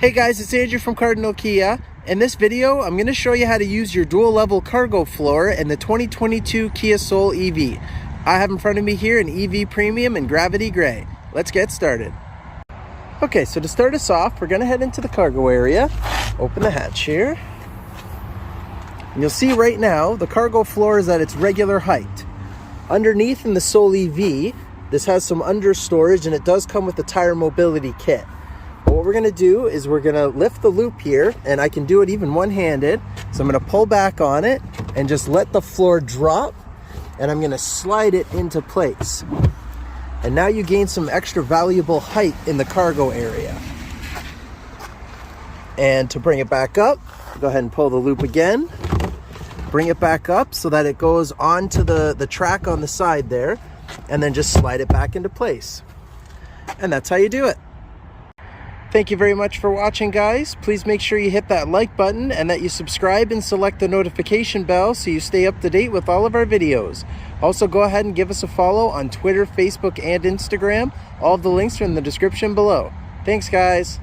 Hey guys, it's Andrew from Cardinal Kia. In this video, I'm going to show you how to use your dual level cargo floor in the 2022 Kia Soul EV. I have in front of me here an EV Premium in Gravity Gray. Let's get started. Okay, so to start us off, we're going to head into the cargo area. Open the hatch here. And you'll see right now, the cargo floor is at its regular height. Underneath in the Soul EV, this has some under storage and it does come with the tire mobility kit. But what we're going to do is we're going to lift the loop here, and I can do it even one-handed. So I'm going to pull back on it and just let the floor drop, and I'm going to slide it into place. And now you gain some extra valuable height in the cargo area. And to bring it back up, go ahead and pull the loop again. Bring it back up so that it goes onto the track on the side there, and then just slide it back into place. And that's how you do it. Thank you very much for watching, guys. Please make sure you hit that like button and that you subscribe and select the notification bell so you stay up to date with all of our videos. Also, go ahead and give us a follow on Twitter, Facebook, and Instagram. All of the links are in the description below. Thanks, guys.